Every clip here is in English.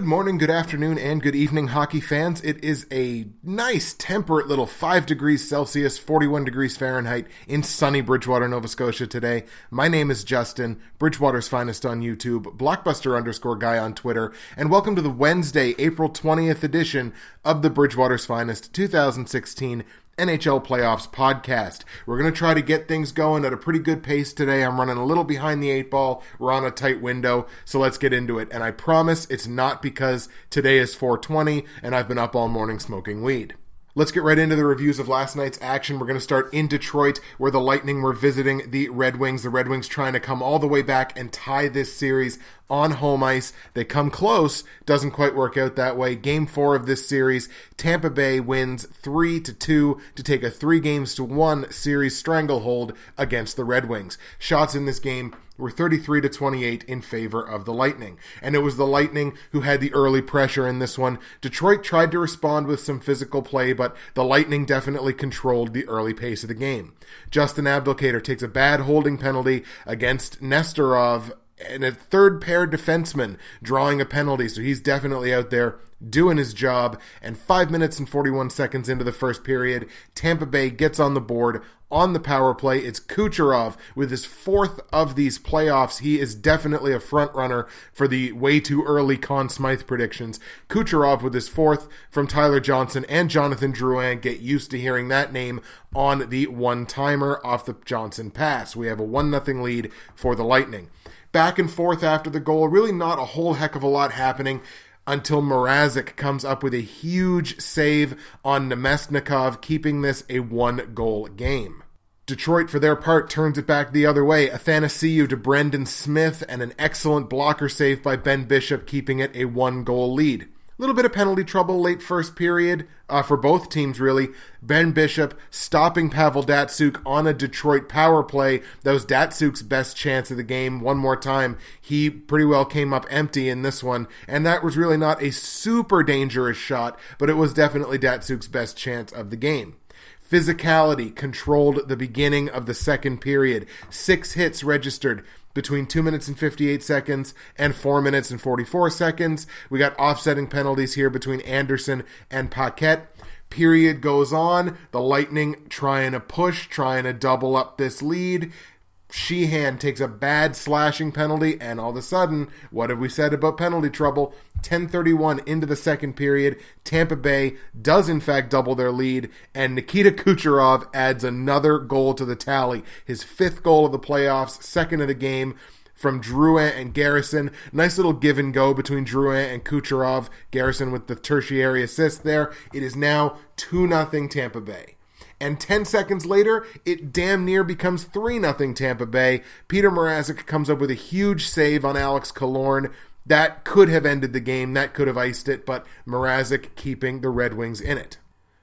morning, good afternoon, and good evening, hockey fans. It is a nice, temperate little 5 degrees Celsius, 41 degrees Fahrenheit in sunny Bridgewater, Nova Scotia today. My name is Justin, Bridgewater's Finest on YouTube, Blockbuster_guy on Twitter, and welcome to the Wednesday, April 20th edition of the Bridgewater's Finest 2016 NHL Playoffs podcast. We're going to try to get things going at a pretty good pace today. I'm running a little behind the 8 ball. We're on a tight window, so let's get into it. And I promise it's not because today is 420 and I've been up all morning smoking weed. Let's get right into the reviews of last night's action. We're going to start in Detroit, where the Lightning were visiting the Red Wings. The Red Wings trying to come all the way back and tie this series on home ice. They come close, doesn't quite work out that way. Game 4 of this series, Tampa Bay wins 3-2 to take a 3-1 series stranglehold against the Red Wings. Shots in this game were 33-28 in favor of the Lightning. And it was the Lightning who had the early pressure in this one. Detroit tried to respond with some physical play, but the Lightning definitely controlled the early pace of the game. Justin Abdelkader takes a bad holding penalty against Nestorov, and a third-pair defenseman drawing a penalty, so he's definitely out there doing his job. And 5 minutes and 41 seconds into the first period, Tampa Bay gets on the board on the power play. It's Kucherov with his 4th of these playoffs. He is definitely a front runner for the way too early Conn Smythe predictions. Kucherov with his 4th from Tyler Johnson and Jonathan Drouin. Get used to hearing that name on the one-timer off the Johnson pass. We have a 1-0 lead for the Lightning. Back and forth after the goal, really not a whole heck of a lot happening until Mrazek comes up with a huge save on Nemestnikov, keeping this a 1-goal game. Detroit, for their part, turns it back the other way. Athanasiou to Brendan Smith, and an excellent blocker save by Ben Bishop, keeping it a 1-goal lead. A little bit of penalty trouble late first period for both teams, really. Ben Bishop stopping Pavel Datsyuk on a Detroit power play. That was Datsuk's best chance of the game. One more time, he pretty well came up empty in this one, and that was really not a super dangerous shot, but it was definitely Datsuk's best chance of the game. Physicality controlled the beginning of the second period. 6 hits registered between 2 minutes and 58 seconds and 4 minutes and 44 seconds. We got offsetting penalties here between Anderson and Paquette. Period goes on. The Lightning trying to push, trying to double up this lead. Sheehan takes a bad slashing penalty, and all of a sudden, what have we said about penalty trouble? 10:31 into the second period, Tampa Bay does in fact double their lead, and Nikita Kucherov adds another goal to the tally. His 5th goal of the playoffs, 2nd of the game from Drouin and Garrison. Nice little give and go between Drouin and Kucherov. Garrison with the tertiary assist there. It is now 2-0 Tampa Bay. And 10 seconds later, it damn near becomes 3-0 Tampa Bay. Peter Mrazek comes up with a huge save on Alex Killorn. That could have ended the game. That could have iced it, but Mrazek keeping the Red Wings in it.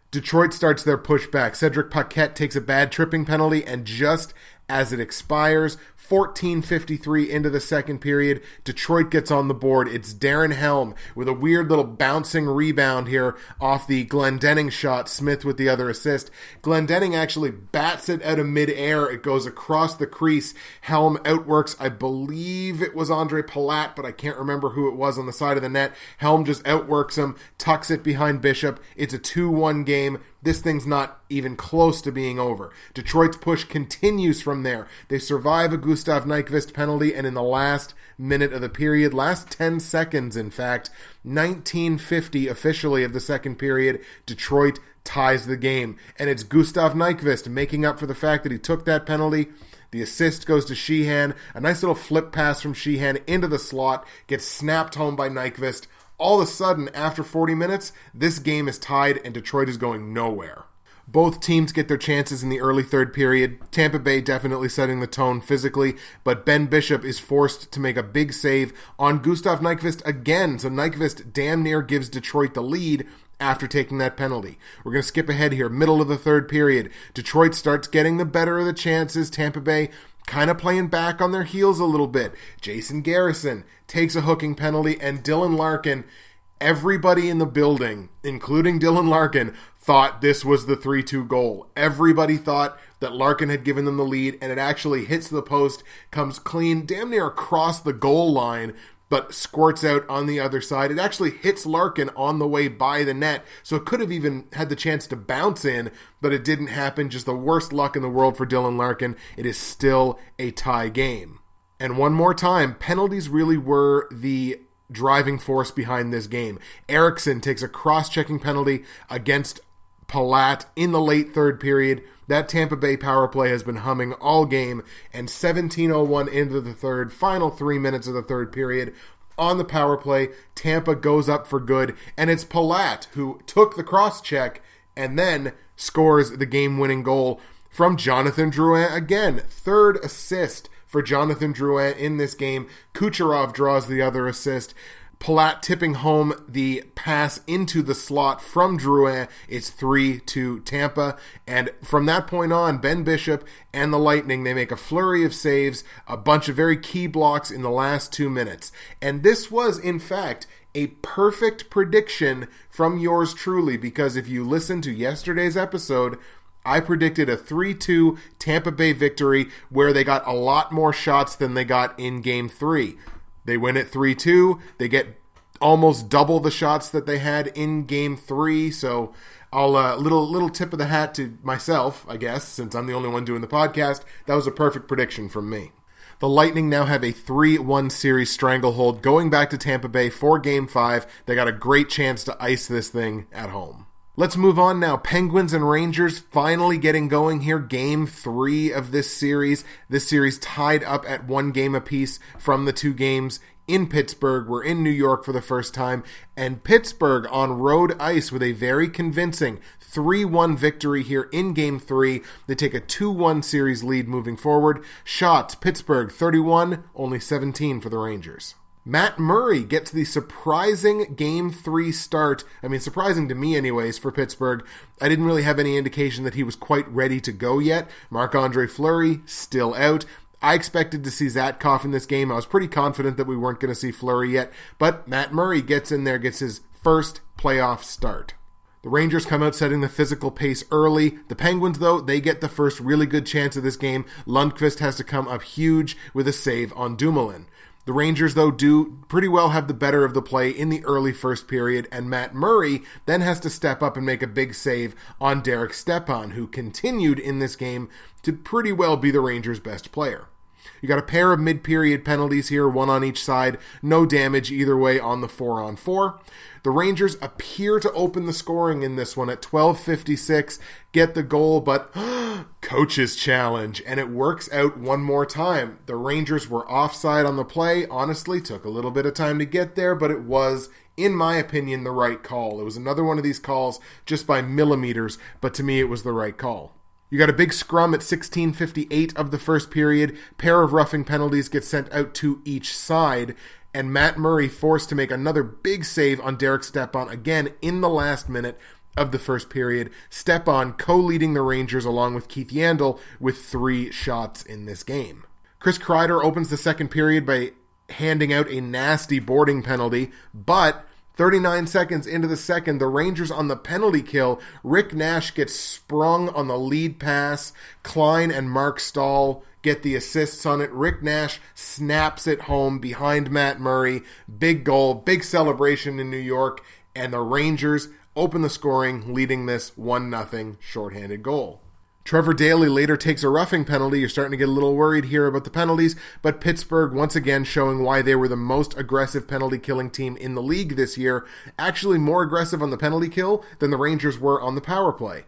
Detroit starts their pushback. Cedric Paquette takes a bad tripping penalty, and just as it expires, 14:53 into the second period, Detroit gets on the board. It's Darren Helm with a weird little bouncing rebound here off the Glendening shot, Smith with the other assist. Glendening actually bats it out of midair. It goes across the crease. Helm outworks, I believe it was Andre Palat, but I can't remember who it was on the side of the net. Helm just outworks him, tucks it behind Bishop. It's a 2-1 game. This thing's not even close to being over. Detroit's push continues from there. They survive a Gustav Nyquist penalty, and in the last minute of the period, last 10 seconds in fact, 19:50 officially of the second period, Detroit ties the game. And it's Gustav Nyquist making up for the fact that he took that penalty. The assist goes to Sheehan. A nice little flip pass from Sheehan into the slot, gets snapped home by Nyquist. All of a sudden, after 40 minutes, this game is tied and Detroit is going nowhere. Both teams get their chances in the early third period. Tampa Bay definitely setting the tone physically, but Ben Bishop is forced to make a big save on Gustav Nyquist again, so Nyquist damn near gives Detroit the lead after taking that penalty. We're going to skip ahead here, middle of the third period. Detroit starts getting the better of the chances. Tampa Bay kind of playing back on their heels a little bit. Jason Garrison takes a hooking penalty, and Dylan Larkin, everybody in the building, including Dylan Larkin, thought this was the 3-2 goal. Everybody thought that Larkin had given them the lead, and it actually hits the post, comes clean, damn near across the goal line, but squirts out on the other side. It actually hits Larkin on the way by the net, so it could have even had the chance to bounce in, but it didn't happen. Just the worst luck in the world for Dylan Larkin. It is still a tie game. And one more time, penalties really were the driving force behind this game. Eriksson takes a cross-checking penalty against Palat in the late third period. That Tampa Bay power play has been humming all game, and 17:01 into the third, final 3 minutes of the third period. On the power play, Tampa goes up for good, and it's Palat who took the cross-check and then scores the game-winning goal from Jonathan Drouin again. Third assist for Jonathan Drouin in this game. Kucherov draws the other assist. Palat tipping home the pass into the slot from Drouin. It's 3-2 Tampa. And from that point on, Ben Bishop and the Lightning, they make a flurry of saves, a bunch of very key blocks in the last 2 minutes. And this was, in fact, a perfect prediction from yours truly, because if you listen to yesterday's episode, I predicted a 3-2 Tampa Bay victory where they got a lot more shots than they got in Game 3. They win at 3-2. They get almost double the shots that they had in Game 3. So I'll little tip of the hat to myself, I guess, since I'm the only one doing the podcast. That was a perfect prediction from me. The Lightning now have a 3-1 series stranglehold going back to Tampa Bay for Game 5. They got a great chance to ice this thing at home. Let's move on now. Penguins and Rangers finally getting going here. Game 3 of this series. This series tied up at 1 game apiece from the 2 games in Pittsburgh. We're in New York for the first time, and Pittsburgh on road ice with a very convincing 3-1 victory here in Game 3. They take a 2-1 series lead moving forward. Shots, Pittsburgh 31, only 17 for the Rangers. Matt Murray gets the surprising Game 3 start. I mean, surprising to me anyways for Pittsburgh. I didn't really have any indication that he was quite ready to go yet. Marc-Andre Fleury still out. I expected to see Zatkov in this game. I was pretty confident that we weren't going to see Fleury yet, but Matt Murray gets in there, gets his first playoff start. The Rangers come out setting the physical pace early. The Penguins, though, they get the first really good chance of this game. Lundqvist has to come up huge with a save on Dumoulin. The Rangers, though, do pretty well have the better of the play in the early first period, and Matt Murray then has to step up and make a big save on Derek Stepan, who continued in this game to pretty well be the Rangers' best player. You got a pair of mid-period penalties here, one on each side. No damage either way on the 4-on-4. The Rangers appear to open the scoring in this one at 12:56, get the goal, but coach's challenge, and it works out one more time. The Rangers were offside on the play. Honestly, took a little bit of time to get there, but it was, in my opinion, the right call. It was another one of these calls just by millimeters, but to me it was the right call. You got a big scrum at 16:58 of the first period. Pair of roughing penalties get sent out to each side, and Matt Murray forced to make another big save on Derek Stepan again in the last minute of the first period. Stepan co-leading the Rangers along with Keith Yandle with 3 shots in this game. Chris Kreider opens the second period by handing out a nasty boarding penalty, but 39 seconds into the second, the Rangers on the penalty kill. Rick Nash gets sprung on the lead pass. Klein and Mark Stahl get the assists on it. Rick Nash snaps it home behind Matt Murray. Big goal, big celebration in New York, and the Rangers open the scoring, leading this 1-0 shorthanded goal. Trevor Daley later takes a roughing penalty. You're starting to get a little worried here about the penalties, but Pittsburgh once again showing why they were the most aggressive penalty killing team in the league this year. Actually more aggressive on the penalty kill than the Rangers were on the power play.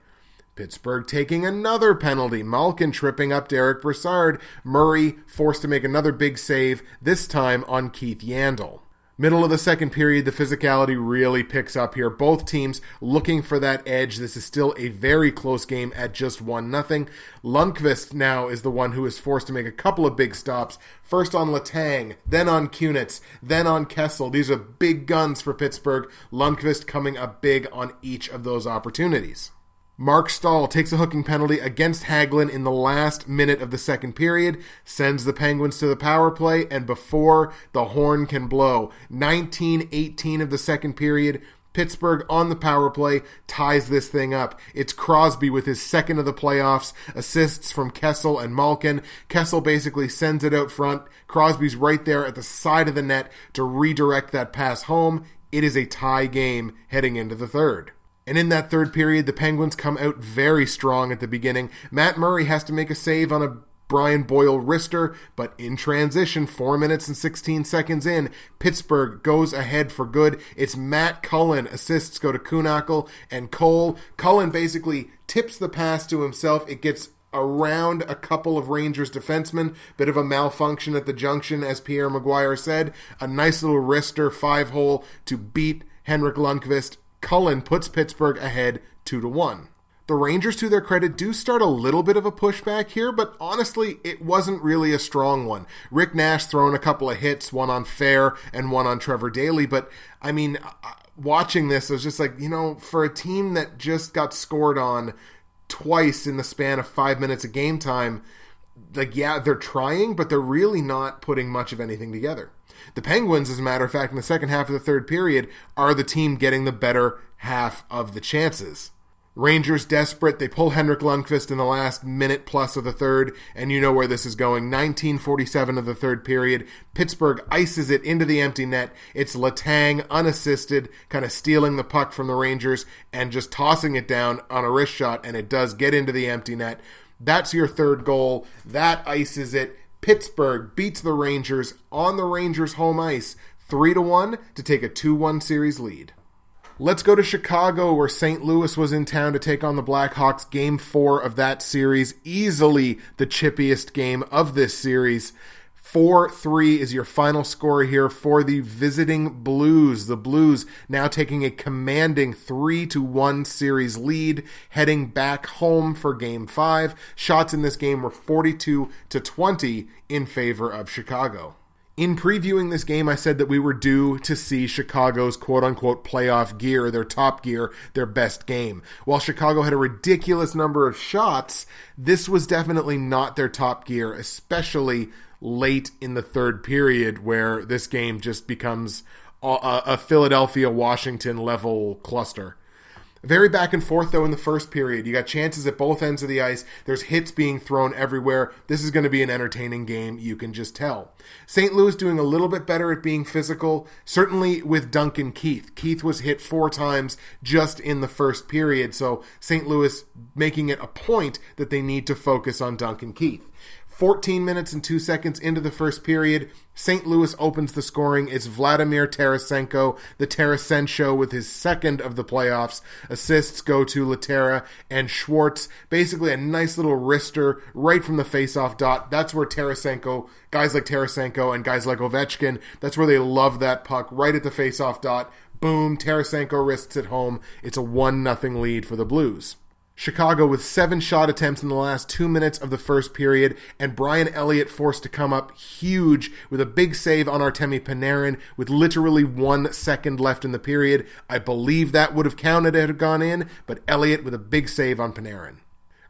Pittsburgh taking another penalty. Malkin tripping up Derek Brassard. Murray forced to make another big save, this time on Keith Yandle. Middle of the second period, the physicality really picks up here. Both teams looking for that edge. This is still a very close game at just 1-0. Lundqvist now is the one who is forced to make a couple of big stops. First on Letang, then on Kunitz, then on Kessel. These are big guns for Pittsburgh. Lundqvist coming up big on each of those opportunities. Mark Stahl takes a hooking penalty against Hagelin in the last minute of the second period, sends the Penguins to the power play, and before the horn can blow, 19:18 of the second period, Pittsburgh on the power play ties this thing up. It's Crosby with his second of the playoffs, assists from Kessel and Malkin. Kessel basically sends it out front. Crosby's right there at the side of the net to redirect that pass home. It is a tie game heading into the third. And in that third period, the Penguins come out very strong at the beginning. Matt Murray has to make a save on a Brian Boyle wrister, but in transition, 4 minutes and 16 seconds in, Pittsburgh goes ahead for good. It's Matt Cullen. Assists go to Kuhnhackl and Cole. Cullen basically tips the pass to himself. It gets around a couple of Rangers defensemen. Bit of a malfunction at the junction, as Pierre Maguire said. A nice little wrister, 5-hole to beat Henrik Lundqvist. Cullen puts Pittsburgh ahead 2-1. The Rangers, to their credit, do start a little bit of a pushback here, but honestly, it wasn't really a strong one. Rick Nash throwing a couple of hits, one on Fair and one on Trevor Daley, but I mean, watching this, I was just like, for a team that just got scored on twice in the span of 5 minutes of game time, yeah, they're trying, but they're really not putting much of anything together. The Penguins, as a matter of fact, in the second half of the third period, are the team getting the better half of the chances. Rangers desperate, they pull Henrik Lundqvist in the last minute plus of the third, and you know where this is going. 19:47 of the third period, Pittsburgh ices it into the empty net. It's Letang, unassisted, kind of stealing the puck from the Rangers and just tossing it down on a wrist shot, and it does get into the empty net. That's your third goal. That ices it. Pittsburgh beats the Rangers on the Rangers' home ice 3-1 to take a 2-1 series lead. Let's go to Chicago, where St. Louis was in town to take on the Blackhawks. Game 4 of that series, easily the chippiest game of this series. 4-3 is your final score here for the visiting Blues. The Blues now taking a commanding 3-1 series lead, heading back home for Game 5. Shots in this game were 42-20 in favor of Chicago. In previewing this game, I said that we were due to see Chicago's quote-unquote playoff gear, their top gear, their best game. While Chicago had a ridiculous number of shots, this was definitely not their top gear, especially late in the third period, where this game just becomes a Philadelphia-Washington level cluster. Very back and forth, though, in the first period. You got chances at both ends of the ice. There's hits being thrown everywhere. This is going to be an entertaining game, you can just tell. St. Louis doing a little bit better at being physical, certainly with Duncan Keith. Keith was hit 4 times just in the first period, so St. Louis making it a point that they need to focus on Duncan Keith. 14 minutes and 2 seconds into the first period, St. Louis opens the scoring. It's Vladimir Tarasenko, the Tarasenko with his second of the playoffs. Assists go to Lehtera and Schwartz. Basically a nice little wrister right from the faceoff dot. That's where Tarasenko, guys like Tarasenko and guys like Ovechkin, that's where they love that puck, right at the faceoff dot. Boom, Tarasenko wrists it home. It's a 1-0 lead for the Blues. Chicago with 7 shot attempts in the last 2 minutes of the first period, and Brian Elliott forced to come up huge with a big save on Artemi Panarin with literally 1 second left in the period. I believe that would have counted had it gone in, but Elliott with a big save on Panarin.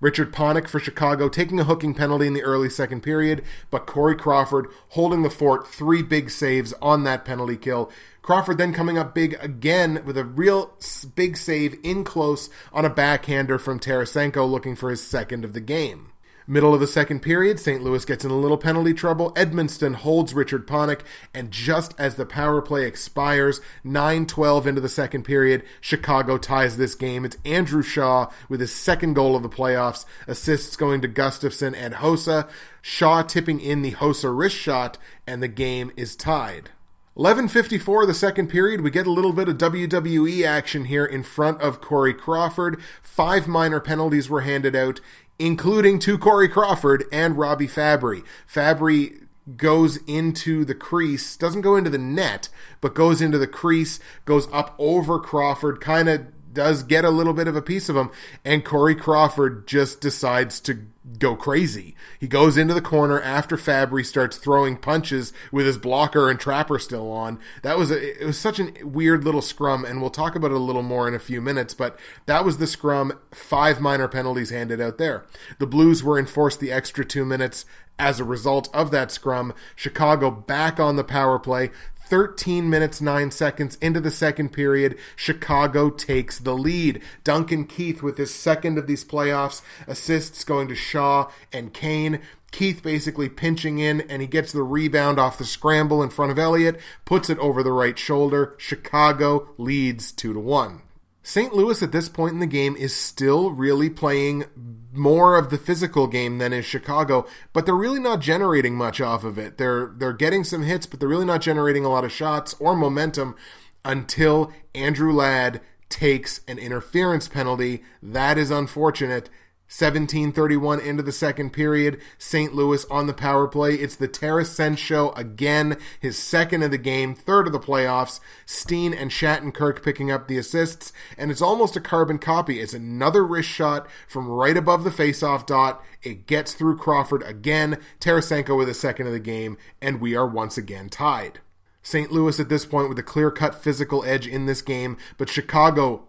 Richard Panik for Chicago taking a hooking penalty in the early second period, but Corey Crawford holding the fort, 3 big saves on that penalty kill. Crawford then coming up big again with a real big save in close on a backhander from Tarasenko, looking for his second of the game. Middle of the second period, St. Louis gets in a little penalty trouble. Edmonston holds Richard Panik, and just as the power play expires, 9:12 into the second period, Chicago ties this game. It's Andrew Shaw with his second goal of the playoffs, assists going to Gustafsson and Hossa, Shaw tipping in the Hossa wrist shot, and the game is tied. 11:54 the second period, we get a little bit of WWE action here in front of Corey Crawford. 5 minor penalties were handed out, including to Corey Crawford and Robbie Fabry. Fabry goes into the crease, doesn't go into the net, but goes into the crease, goes up over Crawford, kind of does get a little bit of a piece of him, and Corey Crawford just decides to go crazy. He goes into the corner after Fabry starts throwing punches with his blocker and trapper still on. It was such a weird little scrum, and we'll talk about it a little more in a few minutes, but that was the scrum. 5 minor penalties handed out there. The Blues were enforced the extra 2 minutes as a result of that scrum. Chicago back on the power play. 13 minutes, 9 seconds into the second period, Chicago takes the lead. Duncan Keith with his second of these playoffs, assists going to Shaw and Kane. Keith basically pinching in, and he gets the rebound off the scramble in front of Elliott, puts it over the right shoulder. Chicago leads 2-1. St. Louis at this point in the game is still really playing more of the physical game than is Chicago, but they're really not generating much off of it. They're getting some hits, but they're really not generating a lot of shots or momentum until Andrew Ladd takes an interference penalty. That is unfortunate. 17:31 into the second period, St. Louis on the power play. It's the Tarasenko show again, his second of the game, third of the playoffs. Steen and Shattenkirk picking up the assists, and it's almost a carbon copy. It's another wrist shot from right above the faceoff dot. It gets through Crawford again. Tarasenko with a second of the game, and we are once again tied. St. Louis at this point with a clear-cut physical edge in this game, but Chicago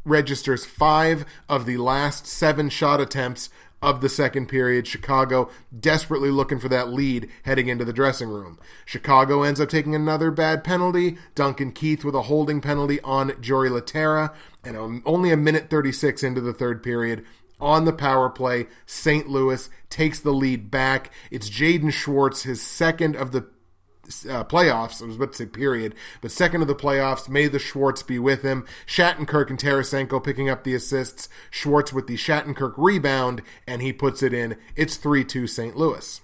registers 5 of the last 7 shot attempts of the second period. Chicago desperately looking for that lead heading into the dressing room. Chicago ends up taking another bad penalty. Duncan Keith with a holding penalty on Jori Lehtera, and only a minute 36 into the third period. On the power play, St. Louis takes the lead back. It's Jaden Schwartz, his second of the playoffs. I was about to say period, but second of the playoffs. May the Schwartz be with him. Shattenkirk and Tarasenko picking up the assists. Schwartz with the Shattenkirk rebound, and he puts it in. It's 3-2 St. Louis.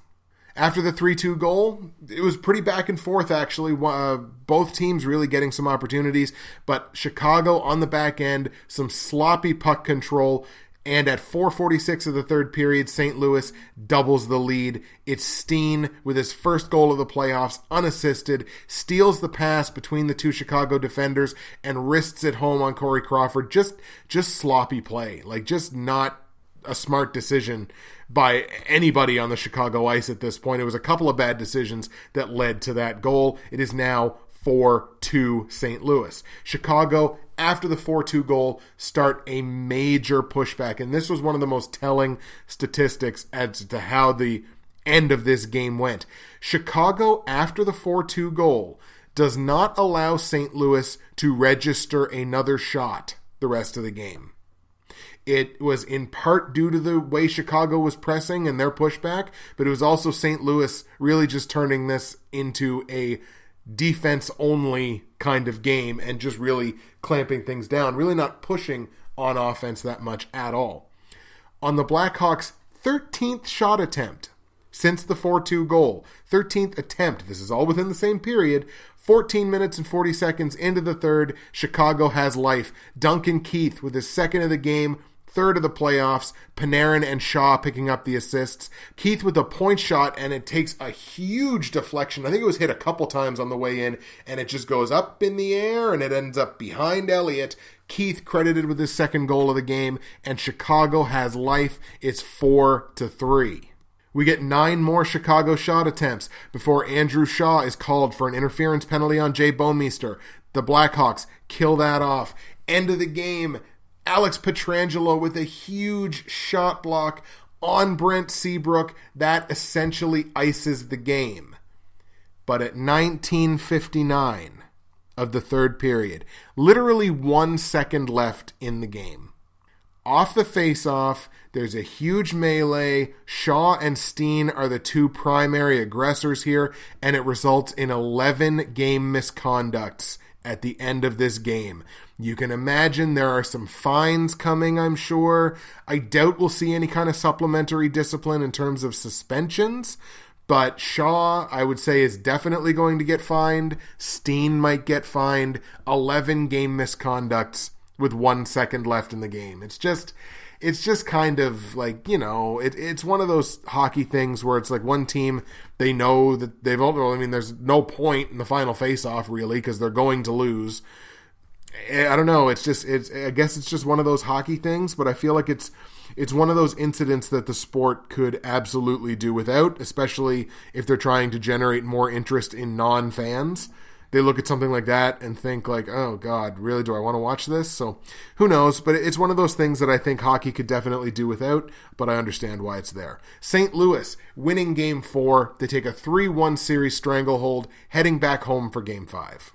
After the 3-2 goal, it was pretty back and forth, actually. Both teams really getting some opportunities, but Chicago on the back end, some sloppy puck control. And at 4:46 of the third period, St. Louis doubles the lead. It's Steen with his first goal of the playoffs, unassisted, steals the pass between the two Chicago defenders and wrists it home on Corey Crawford. Just sloppy play. Just not a smart decision by anybody on the Chicago ice at this point. It was a couple of bad decisions that led to that goal. It is now 4-2 St. Louis. Chicago, after the 4-2 goal, start a major pushback. And this was one of the most telling statistics as to how the end of this game went. Chicago, after the 4-2 goal, does not allow St. Louis to register another shot the rest of the game. It was in part due to the way Chicago was pressing and their pushback, but it was also St. Louis really just turning this into a defense-only kind of game and just really clamping things down, really not pushing on offense that much at all. On the Blackhawks' 13th shot attempt since the 4-2 goal, 13th attempt, this is all within the same period, 14 minutes and 40 seconds into the third, Chicago has life. Duncan Keith with his second of the game, third of the playoffs, Panarin and Shaw picking up the assists. Keith with a point shot, and it takes a huge deflection. I think it was hit a couple times on the way in, and it just goes up in the air, and it ends up behind Elliott. Keith credited with his second goal of the game, and Chicago has life. It's 4-3. We get 9 more Chicago shot attempts before Andrew Shaw is called for an interference penalty on Jay Bouwmeester. The Blackhawks kill that off. End of the game. Alex Pietrangelo with a huge shot block on Brent Seabrook. That essentially ices the game. But at 19:59 of the third period, literally 1 second left in the game, off the face-off, there's a huge melee. Shaw and Steen are the two primary aggressors here, and it results in 11 game misconducts at the end of this game. You can imagine there are some fines coming, I'm sure. I doubt we'll see any kind of supplementary discipline in terms of suspensions, but Shaw, I would say, is definitely going to get fined. Steen might get fined. 11 game misconducts with 1 second left in the game. It's just kind of like, it's one of those hockey things where it's like one team, they know that there's no point in the final face-off really because they're going to lose. I don't know. I guess it's just one of those hockey things, but I feel like it's one of those incidents that the sport could absolutely do without, especially if they're trying to generate more interest in non-fans. They look at something like that and think like, oh God, really, do I want to watch this? So who knows? But it's one of those things that I think hockey could definitely do without, but I understand why it's there. St. Louis winning Game 4. They take a 3-1 series stranglehold, heading back home for Game 5.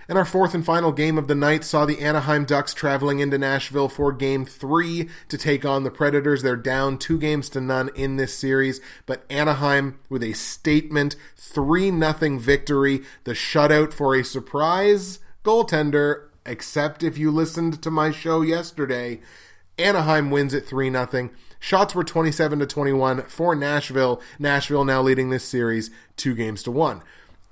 And our fourth and final game of the night saw the Anaheim Ducks traveling into Nashville for Game 3 to take on the Predators. They're down 2-0 in this series, but Anaheim with a statement 3-0 victory, the shutout for a surprise goaltender, except if you listened to my show yesterday. Anaheim wins it 3-0. Shots were 27-21 for Nashville. Nashville now leading this series 2-1.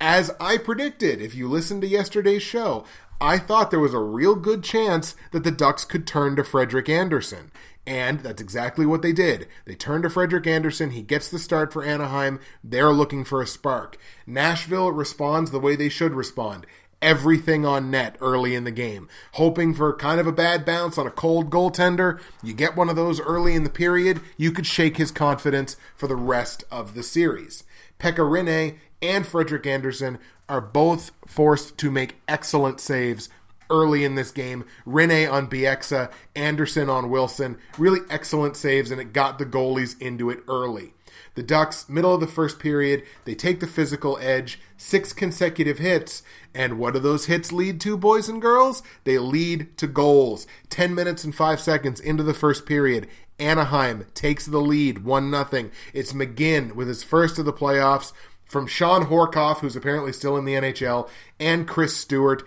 As I predicted, if you listened to yesterday's show, I thought there was a real good chance that the Ducks could turn to Frederik Andersen. And that's exactly what they did. They turned to Frederik Andersen. He gets the start for Anaheim. They're looking for a spark. Nashville responds the way they should respond. Everything on net early in the game. Hoping for kind of a bad bounce on a cold goaltender. You get one of those early in the period, you could shake his confidence for the rest of the series. Pekka Rinne and Frederik Andersen are both forced to make excellent saves early in this game. Rinne on Bieksa, Andersen on Wilson. Really excellent saves, and it got the goalies into it early. The Ducks, middle of the first period, they take the physical edge, 6 consecutive hits, and what do those hits lead to, boys and girls? They lead to goals. 10 minutes and 5 seconds into the first period, Anaheim takes the lead, 1-0. It's McGinn with his first of the playoffs from Sean Horkoff, who's apparently still in the NHL, and Chris Stewart.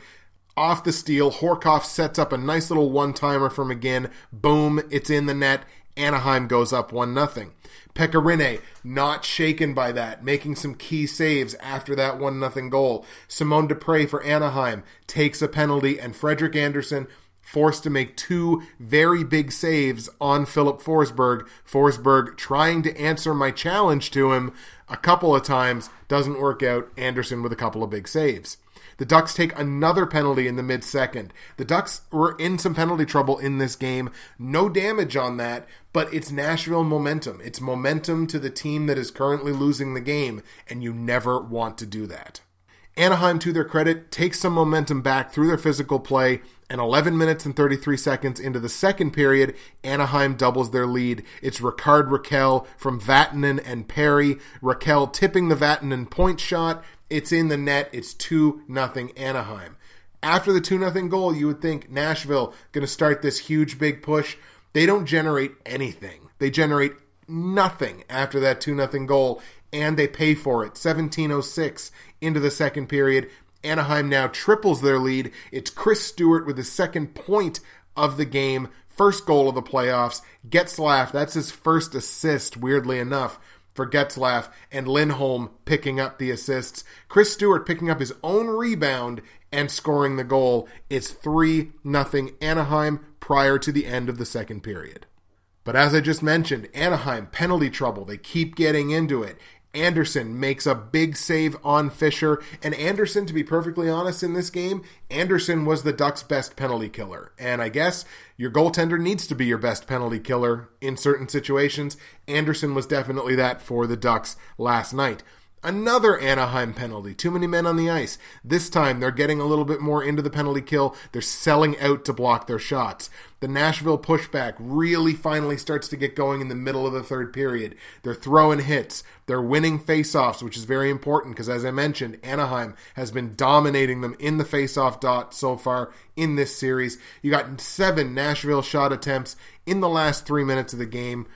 Off the steal, Horkoff sets up a nice little one-timer for McGinn. Boom, it's in the net. Anaheim goes up 1-0. Pekka Rinne, not shaken by that, making some key saves after that 1-0 goal. Simone Dupré for Anaheim takes a penalty, and Frederik Andersen forced to make 2 very big saves on Philip Forsberg. Forsberg trying to answer my challenge to him a couple of times, doesn't work out. Andersen with a couple of big saves. The Ducks take another penalty in the mid-second. The Ducks were in some penalty trouble in this game. No damage on that, but it's Nashville momentum. It's momentum to the team that is currently losing the game, and you never want to do that. Anaheim, to their credit, takes some momentum back through their physical play, and 11 minutes and 33 seconds into the second period, Anaheim doubles their lead. It's Rickard Rakell from Vatanen and Perry. Rakell tipping the Vatanen point shot. It's in the net. It's 2-0 Anaheim. After the 2-0 goal, you would think Nashville going to start this huge big push. They don't generate anything. They generate nothing after that 2-0 goal, and they pay for it. 17:06 into the second period. Anaheim now triples their lead. It's Chris Stewart with his second point of the game. First goal of the playoffs. Getzlaf, that's his first assist, weirdly enough, for Getzlaf, and Lindholm picking up the assists. Chris Stewart picking up his own rebound and scoring the goal. It's 3-0 Anaheim prior to the end of the second period. But as I just mentioned, Anaheim, penalty trouble. They keep getting into it. Andersen makes a big save on Fisher. And Andersen, to be perfectly honest in this game, Andersen was the Ducks' best penalty killer. And I guess your goaltender needs to be your best penalty killer in certain situations. Andersen was definitely that for the Ducks last night. Another Anaheim penalty. Too many men on the ice. This time they're getting a little bit more into the penalty kill. They're selling out to block their shots. The Nashville pushback really finally starts to get going in the middle of the third period. They're throwing hits. They're winning faceoffs, which is very important because, as I mentioned, Anaheim has been dominating them in the faceoff dot so far in this series. You got 7 Nashville shot attempts in the last 3 minutes of the game.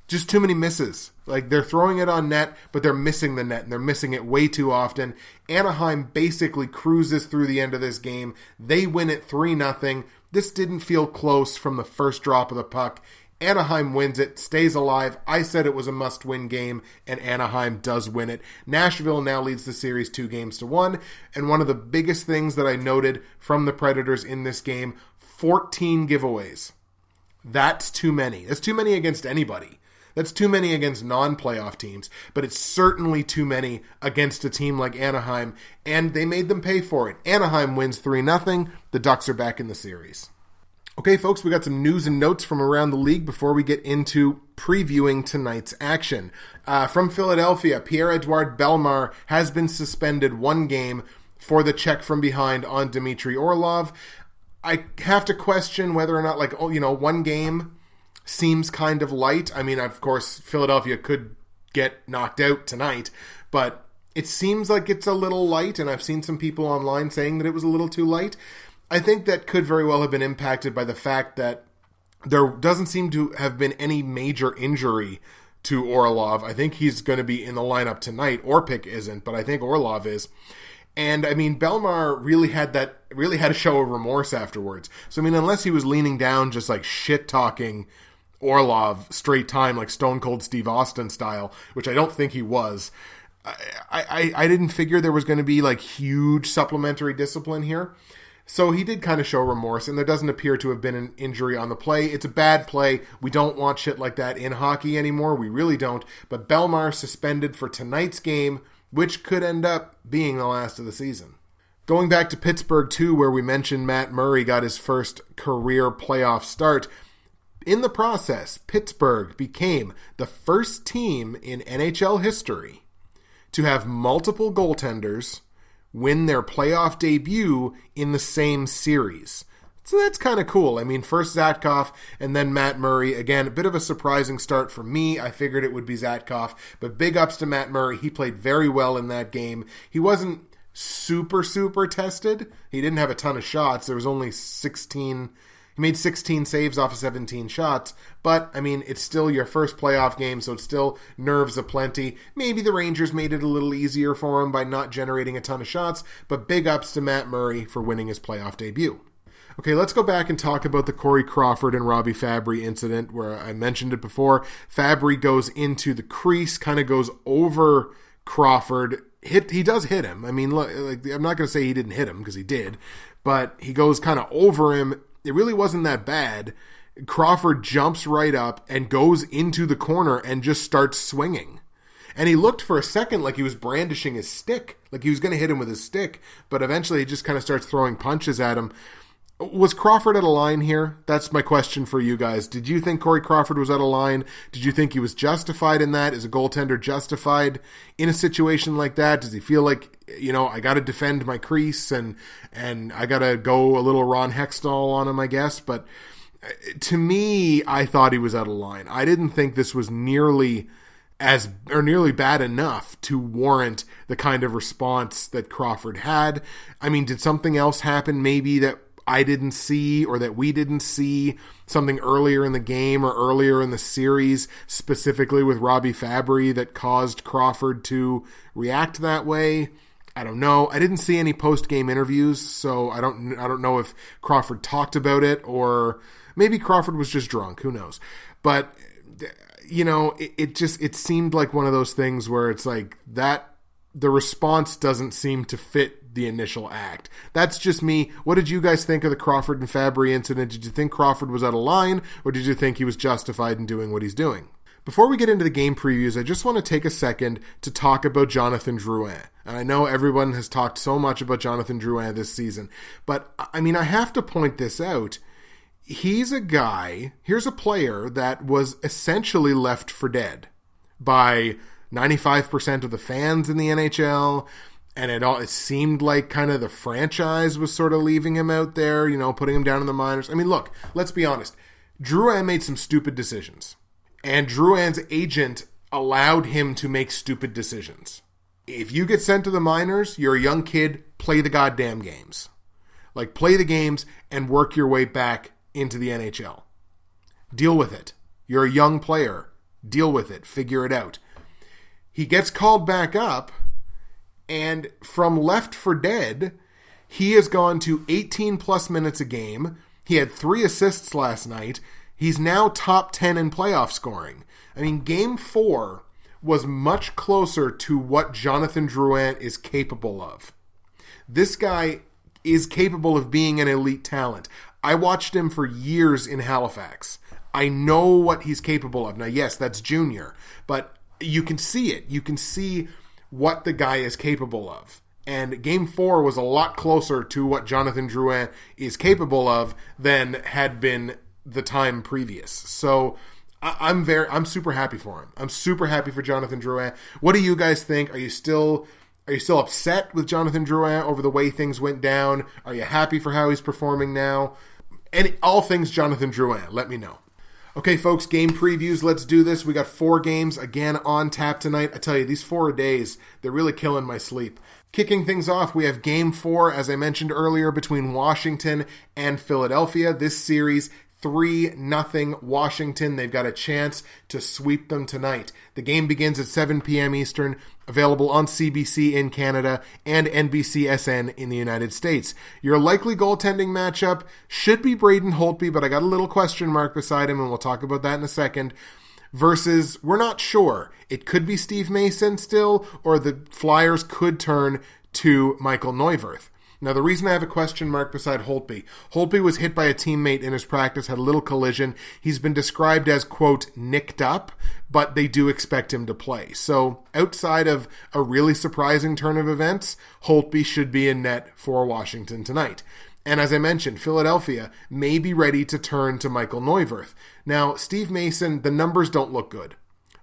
Just too many misses. Like, they're throwing it on net, but they're missing the net, and they're missing it way too often. Anaheim basically cruises through the end of this game. They win it 3-0. This didn't feel close from the first drop of the puck. Anaheim wins it, stays alive. I said it was a must-win game, and Anaheim does win it. Nashville now leads the series 2-1, and one of the biggest things that I noted from the Predators in this game, 14 giveaways. That's too many. That's too many against anybody. That's too many against non-playoff teams, but it's certainly too many against a team like Anaheim, and they made them pay for it. Anaheim wins 3-0. The Ducks are back in the series. Okay, folks, we got some news and notes from around the league before we get into previewing tonight's action. From Philadelphia, Pierre-Edouard Bellemare has been suspended 1 game for the check from behind on Dmitry Orlov. I have to question whether or not, 1 game seems kind of light. I mean, of course, Philadelphia could get knocked out tonight, but it seems like it's a little light, and I've seen some people online saying that it was a little too light. I think that could very well have been impacted by the fact that there doesn't seem to have been any major injury to Orlov. I think he's going to be in the lineup tonight. Orpik isn't, but I think Orlov is. And I mean, Bellemare really had a show of remorse afterwards. So I mean, unless he was leaning down just like shit talking Orlov straight time, like Stone Cold Steve Austin style, which I don't think he was, I didn't figure there was going to be like huge supplementary discipline here. So he did kind of show remorse, and there doesn't appear to have been an injury on the play. It's a bad play. We don't want shit like that in hockey anymore. We really don't. But Bellemare suspended for tonight's game, which could end up being the last of the season. Going back to Pittsburgh, too, where we mentioned Matt Murray got his first career playoff start. In the process, Pittsburgh became the first team in NHL history to have multiple goaltenders win their playoff debut in the same series. So that's kind of cool. I mean, first Zatkoff and then Matt Murray. Again, a bit of a surprising start for me. I figured it would be Zatkoff, but big ups to Matt Murray. He played very well in that game. He wasn't super tested. He didn't have a ton of shots. There was only 16. He made 16 saves off of 17 shots, but, I mean, it's still your first playoff game, so it's still nerves aplenty. Maybe the Rangers made it a little easier for him by not generating a ton of shots, but big ups to Matt Murray for winning his playoff debut. Okay, let's go back and talk about the Corey Crawford and Robbie Fabry incident, where I mentioned it before. Fabry goes into the crease, kind of goes over Crawford. He does hit him. I mean, look, I'm not going to say he didn't hit him, because he did, but he goes kind of over him. It really wasn't that bad. Crawford jumps right up and goes into the corner and just starts swinging. And he looked for a second like he was brandishing his stick, like he was going to hit him with his stick, but eventually he just kind of starts throwing punches at him. Was Crawford out of line here? That's my question for you guys. Did you think Corey Crawford was out of line? Did you think he was justified in that? Is a goaltender justified in a situation like that? Does he feel like, I got to defend my crease and I got to go a little Ron Hextall on him, I guess? But to me, I thought he was out of line. I didn't think this was nearly bad enough to warrant the kind of response that Crawford had. I mean, did something else happen maybe that I didn't see, or that we didn't see, something earlier in the game or earlier in the series, specifically with Robbie Fabry, that caused Crawford to react that way? I don't know. I didn't see any post-game interviews, so I don't know if Crawford talked about it, or maybe Crawford was just drunk. Who knows? But it seemed like one of those things where it's like that. The response doesn't seem to fit the initial act. That's just me. What did you guys think of the Crawford and Fabry incident? Did you think Crawford was out of line, or did you think he was justified in doing what he's doing? Before we get into the game previews, I just want to take a second to talk about Jonathan Drouin. And I know everyone has talked so much about Jonathan Drouin this season, but I mean, I have to point this out. Here's a player that was essentially left for dead by 95% of the fans in the NHL, and it seemed like kind of the franchise was sort of leaving him out there, putting him down in the minors. I mean, look, let's be honest. Drouin made some stupid decisions, and Drouin's agent allowed him to make stupid decisions. If you get sent to the minors, you're a young kid, play the goddamn games. Like, play the games and work your way back into the NHL. Deal with it. You're a young player. Deal with it. Figure it out. He gets called back up, and from left for dead, he has gone to 18 plus minutes a game. He had 3 assists last night. He's now top 10 in playoff scoring. I mean, Game 4 was much closer to what Jonathan Drouin is capable of. This guy is capable of being an elite talent. I watched him for years in Halifax. I know what he's capable of. Now, yes, that's junior, but you can see it. You can see what the guy is capable of. And Game 4 was a lot closer to what Jonathan Drouin is capable of than had been the time previous. So I'm super happy for him. I'm super happy for Jonathan Drouin. What do you guys think? Are you still upset with Jonathan Drouin over the way things went down? Are you happy for how he's performing now? And all things Jonathan Drouin, let me know. Okay, folks, game previews. Let's do this. We got 4 games again on tap tonight. I tell you, these 4 days, they're really killing my sleep. Kicking things off, we have Game 4, as I mentioned earlier, between Washington and Philadelphia. This series, 3-0 Washington. They've got a chance to sweep them tonight. The game begins at 7 p.m. Eastern, available on CBC in Canada and NBCSN in the United States. Your likely goaltending matchup should be Braden Holtby, but I got a little question mark beside him, and we'll talk about that in a second. Versus, we're not sure. It could be Steve Mason still, or the Flyers could turn to Michael Neuwirth. Now, the reason I have a question mark beside Holtby was hit by a teammate in his practice, had a little collision. He's been described as, quote, nicked up, but they do expect him to play. So, outside of a really surprising turn of events, Holtby should be in net for Washington tonight. And as I mentioned, Philadelphia may be ready to turn to Michael Neuwirth. Now, Steve Mason, the numbers don't look good.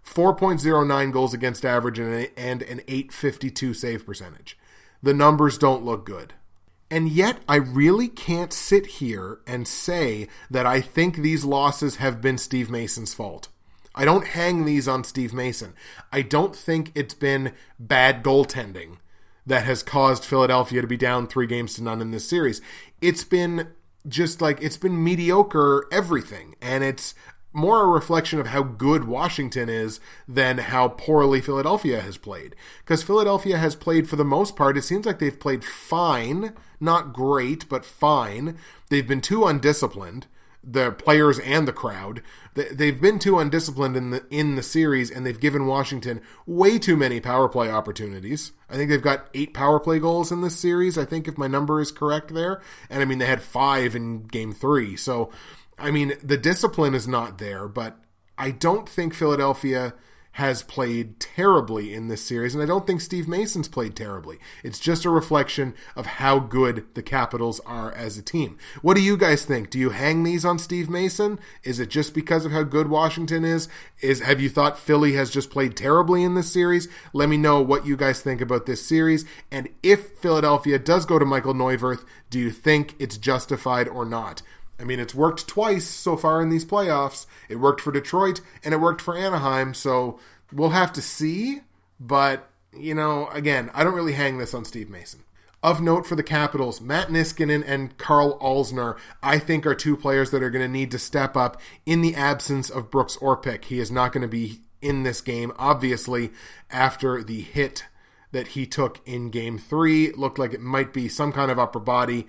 4.09 goals against average and an .852 save percentage. The numbers don't look good. And yet, I really can't sit here and say that I think these losses have been Steve Mason's fault. I don't hang these on Steve Mason. I don't think it's been bad goaltending that has caused Philadelphia to be down 3-0 in this series. It's been mediocre everything, and it's more a reflection of how good Washington is than how poorly Philadelphia has played. Because Philadelphia has played, for the most part, it seems like they've played fine, not great, but fine. They've been too undisciplined, the players and the crowd. They've been too undisciplined in the series, and they've given Washington way too many power play opportunities. I think they've got 8 power play goals in this series, I think, if my number is correct there. And I mean, they had 5 in Game 3. So, I mean, the discipline is not there, but I don't think Philadelphia has played terribly in this series, and I don't think Steve Mason's played terribly. It's just a reflection of how good the Capitals are as a team. What do you guys think? Do you hang these on Steve Mason? Is it just because of how good Washington is? Have you thought Philly has just played terribly in this series? Let me know what you guys think about this series, and if Philadelphia does go to Michael Neuwirth, do you think it's justified or not? I mean, it's worked twice so far in these playoffs. It worked for Detroit, and it worked for Anaheim, so we'll have to see. But, you know, again, I don't really hang this on Steve Mason. Of note for the Capitals, Matt Niskanen and Karl Alzner, I think, are 2 players that are going to need to step up in the absence of Brooks Orpik. He is not going to be in this game, obviously, after the hit that he took in Game 3. It looked like it might be some kind of upper body.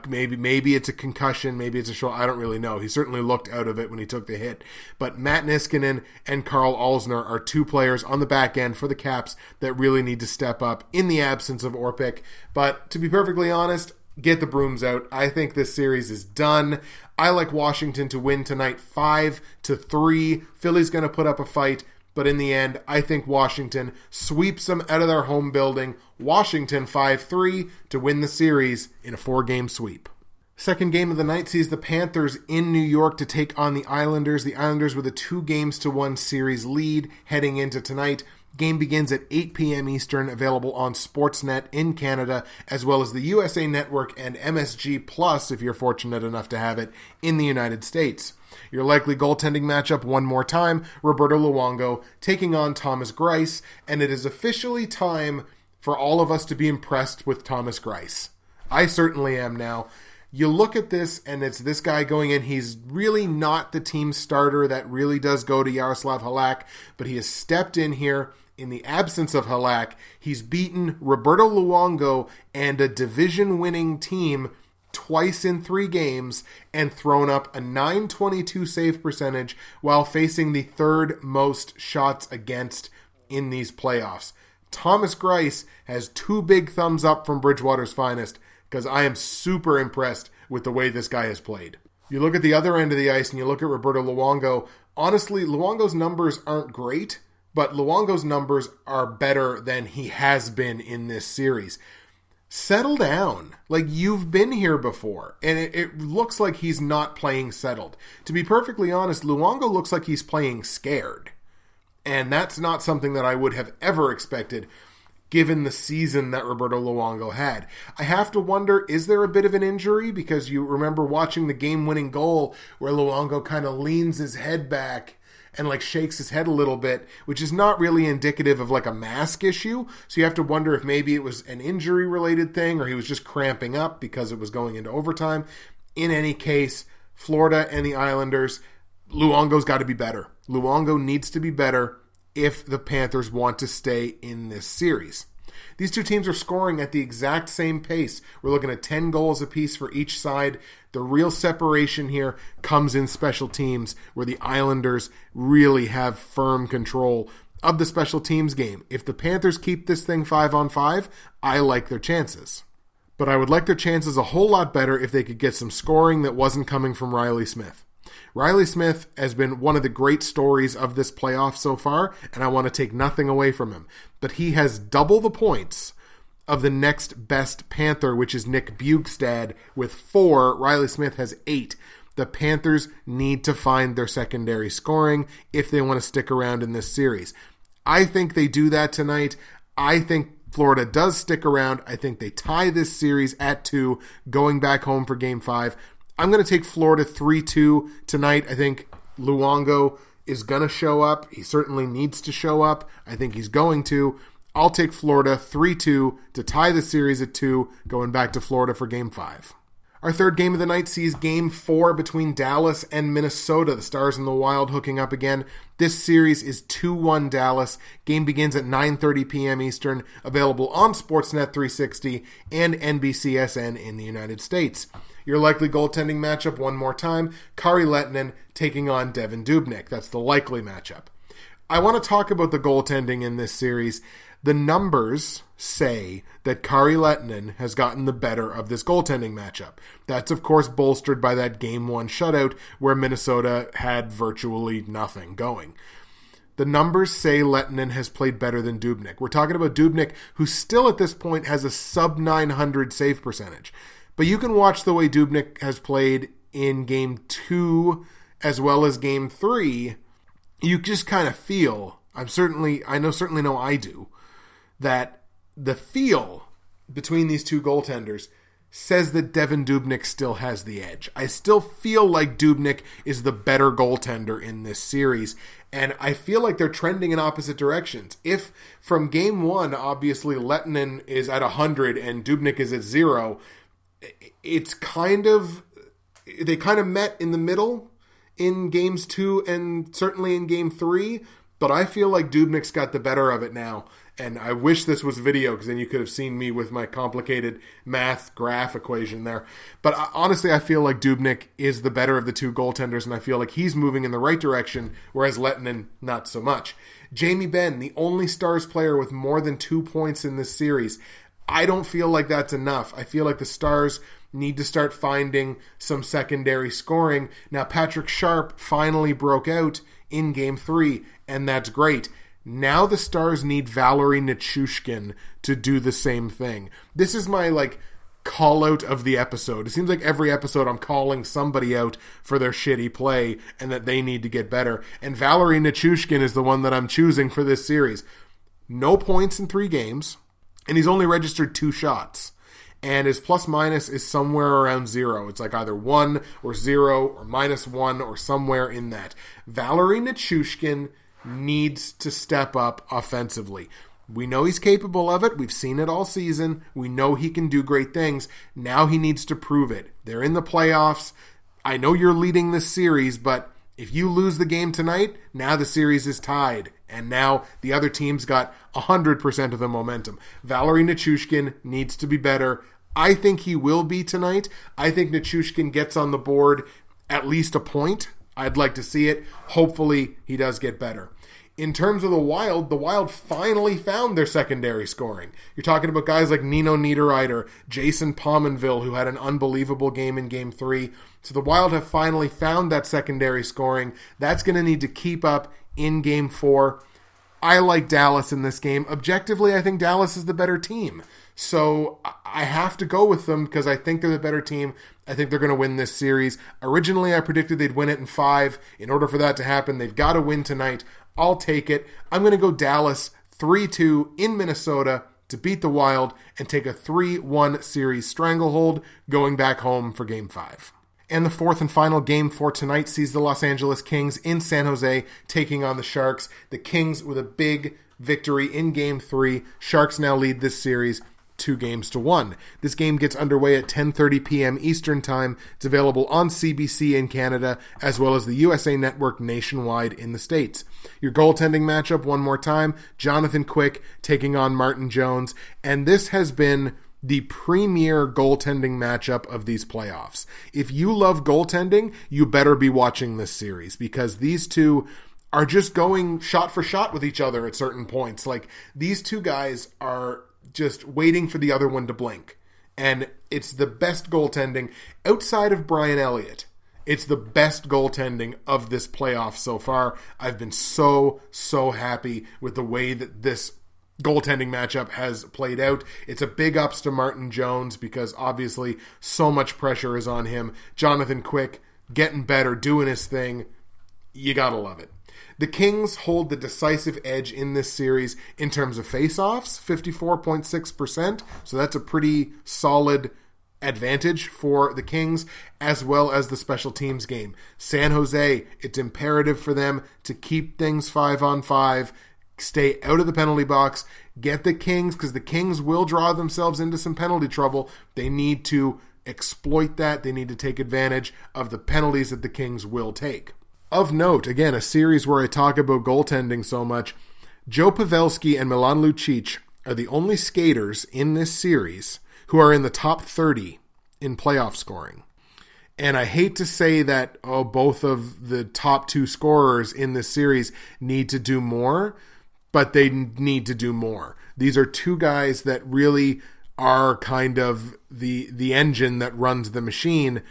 Maybe it's a concussion, maybe it's a shoulder. I don't really know. He certainly looked out of it when he took the hit. But Matt Niskanen and Karl Alzner are 2 players on the back end for the Caps that really need to step up in the absence of Orpik. But to be perfectly honest, get the brooms out. I think this series is done. I like Washington to win tonight 5-3. Philly's going to put up a fight. But in the end, I think Washington sweeps them out of their home building. Washington 5-3 to win the series in a 4-game sweep. Second game of the night sees the Panthers in New York to take on the Islanders. The Islanders with a 2-1 series lead heading into tonight. Game begins at 8 p.m. Eastern, available on Sportsnet in Canada, as well as the USA Network and MSG Plus, if you're fortunate enough to have it, in the United States. Your likely goaltending matchup one more time, Roberto Luongo taking on Thomas Greiss, and it is officially time for all of us to be impressed with Thomas Greiss. I certainly am now. You look at this, and it's this guy going in. He's really not the team starter. That really does go to Yaroslav Halak, but he has stepped in here. In the absence of Halak, he's beaten Roberto Luongo and a division-winning team twice in 3 games and thrown up a .922 save percentage while facing the 3rd most shots against in these playoffs. Thomas Greiss has 2 big thumbs up from Bridgewater's Finest because I am super impressed with the way this guy has played. You look at the other end of the ice and you look at Roberto Luongo. Honestly, Luongo's numbers aren't great, but Luongo's numbers are better than he has been in this series. Settle down. Like, you've been here before, and it looks like he's not playing settled. To be perfectly honest, Luongo looks like he's playing scared, and that's not something that I would have ever expected given the season that Roberto Luongo had. I have to wonder, is there a bit of an injury? Because you remember watching the game-winning goal where Luongo kind of leans his head back and like shakes his head a little bit, which is not really indicative of like a mask issue. So you have to wonder if maybe it was an injury-related thing or he was just cramping up because it was going into overtime. In any case, Florida and the Islanders, Luongo's got to be better. Luongo needs to be better if the Panthers want to stay in this series. These two teams are scoring at the exact same pace. We're looking at 10 goals apiece for each side. The real separation here comes in special teams, where the Islanders really have firm control of the special teams game. If the Panthers keep this thing 5-on-5, I like their chances. But I would like their chances a whole lot better if they could get some scoring that wasn't coming from Riley Smith. Riley Smith has been one of the great stories of this playoff so far, and I want to take nothing away from him. But he has double the points of the next best Panther, which is Nick Bjugstad, with 4. Riley Smith has 8. The Panthers need to find their secondary scoring if they want to stick around in this series. I think they do that tonight. I think Florida does stick around. I think they tie this series at 2, going back home for Game 5. I'm going to take Florida 3-2 tonight. I think Luongo is going to show up. He certainly needs to show up. I think he's going to. I'll take Florida 3-2 to tie the series at 2, going back to Florida for Game 5. Our third game of the night sees Game 4 between Dallas and Minnesota. The Stars and the Wild hooking up again. This series is 2-1 Dallas. Game begins at 9:30 p.m. Eastern, available on Sportsnet 360 and NBCSN in the United States. Your likely goaltending matchup, one more time, Kari Lehtonen taking on Devan Dubnyk. That's the likely matchup. I want to talk about the goaltending in this series. The numbers say that Kari Lehtonen has gotten the better of this goaltending matchup. That's, of course, bolstered by that Game 1 shutout where Minnesota had virtually nothing going. The numbers say Lehtonen has played better than Dubnyk. We're talking about Dubnyk, who still at this point has a sub-900 save percentage. But you can watch the way Dubnyk has played in Game 2 as well as Game 3. You just kind of feel, I certainly know I do, that the feel between these two goaltenders says that Devan Dubnyk still has the edge. I still feel like Dubnyk is the better goaltender in this series, and I feel like they're trending in opposite directions. If from Game 1, obviously, Lehtonen is at 100 and Dubnyk is at 0, it's they kind of met in the middle in Games 2 and certainly in Game 3, but I feel like Dubnyk's got the better of it now. And I wish this was video, because then you could have seen me with my complicated math graph equation there. But honestly, I feel like Dubnyk is the better of the two goaltenders, and I feel like he's moving in the right direction, whereas Lehtonen, not so much. Jamie Benn, the only Stars player with more than 2 points in this series. I don't feel like that's enough. I feel like the Stars need to start finding some secondary scoring. Now, Patrick Sharp finally broke out in Game 3, and that's great. Now the Stars need Valeri Nichushkin to do the same thing. This is my, call out of the episode. It seems like every episode I'm calling somebody out for their shitty play and that they need to get better. And Valeri Nichushkin is the one that I'm choosing for this series. No points in 3 games, and he's only registered 2 shots. And his plus-minus is somewhere around 0. It's like either 1 or 0 or -1 or somewhere in that. Valeri Nichushkin needs to step up offensively. We know he's capable of it. We've seen it all season. We know he can do great things. Now he needs to prove it. They're in the playoffs. I know you're leading this series, but if you lose the game tonight, now the series is tied. And now the other team's got 100% of the momentum. Valeri Nichushkin needs to be better. I think he will be tonight. I think Nichushkin gets on the board at least a point. I'd like to see it. Hopefully he does get better. In terms of the Wild finally found their secondary scoring. You're talking about guys like Nino Niederreiter, Jason Pominville, who had an unbelievable game in Game 3. So the Wild have finally found that secondary scoring. That's going to need to keep up in Game 4. I like Dallas in this game. Objectively, I think Dallas is the better team. So I have to go with them because I think they're the better team. I think they're going to win this series. Originally, I predicted they'd win it in 5. In order for that to happen, they've got to win tonight. I'll take it. I'm going to go Dallas 3-2 in Minnesota to beat the Wild and take a 3-1 series stranglehold going back home for Game 5. And the fourth and final game for tonight sees the Los Angeles Kings in San Jose taking on the Sharks. The Kings with a big victory in Game 3. Sharks now lead this series 2-1. This game gets underway at 10:30 p.m. Eastern Time. It's available on CBC in Canada, as well as the USA Network nationwide in the States. Your goaltending matchup, one more time, Jonathan Quick taking on Martin Jones. And this has been the premier goaltending matchup of these playoffs. If you love goaltending, you better be watching this series because these two are just going shot for shot with each other at certain points. Like, these two guys are just waiting for the other one to blink. And it's the best goaltending outside of Brian Elliott. It's the best goaltending of this playoff so far. I've been so happy with the way that this goaltending matchup has played out. It's a big ups to Martin Jones because obviously so much pressure is on him. Jonathan Quick getting better, doing his thing. You gotta love it. The Kings hold the decisive edge in this series in terms of face-offs, 54.6%. So that's a pretty solid advantage for the Kings, as well as the special teams game. San Jose, it's imperative for them to keep things 5-on-5, stay out of the penalty box, get the Kings, because the Kings will draw themselves into some penalty trouble. They need to exploit that. They need to take advantage of the penalties that the Kings will take. Of note, again, a series where I talk about goaltending so much, Joe Pavelski and Milan Lucic are the only skaters in this series who are in the top 30 in playoff scoring. And I hate to say that both of the top two scorers in this series need to do more, but they need to do more. These are two guys that really are kind of the engine that runs the machine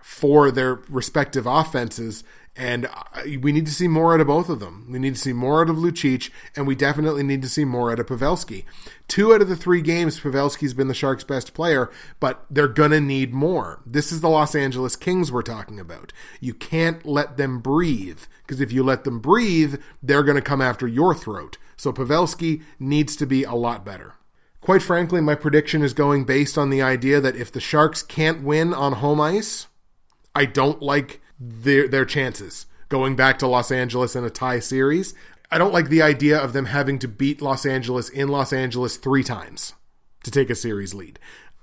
for their respective offenses. And we need to see more out of both of them. We need to see more out of Lucic, and we definitely need to see more out of Pavelski. 2 out of the 3 games, Pavelski's been the Sharks' best player, but they're going to need more. This is the Los Angeles Kings we're talking about. You can't let them breathe, because if you let them breathe, they're going to come after your throat. So Pavelski needs to be a lot better. Quite frankly, my prediction is going based on the idea that if the Sharks can't win on home ice, I don't like their chances going back to Los Angeles in a tie series. I don't like the idea of them having to beat Los Angeles in Los Angeles 3 times to take a series lead.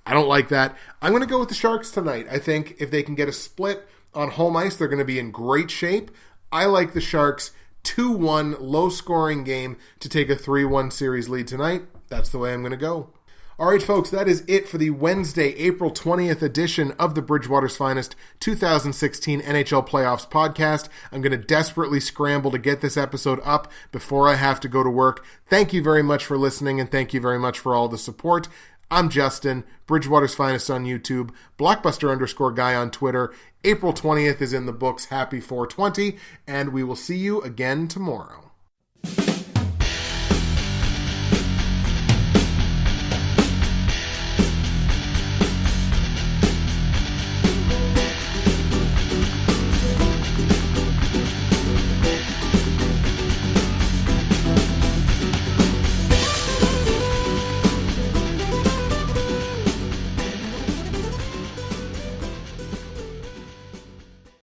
I don't like that. I'm going to go with the Sharks tonight. I think if they can get a split on home ice, they're going to be in great shape. I like the Sharks 2-1 low-scoring game to take a 3-1 series lead tonight. That's the way I'm going to go. All right, folks, that is it for the Wednesday, April 20th edition of the Bridgewater's Finest 2016 NHL Playoffs podcast. I'm going to desperately scramble to get this episode up before I have to go to work. Thank you very much for listening, and thank you very much for all the support. I'm Justin, Bridgewater's Finest on YouTube, Blockbuster_guy on Twitter. April 20th is in the books. Happy 420, and we will see you again tomorrow.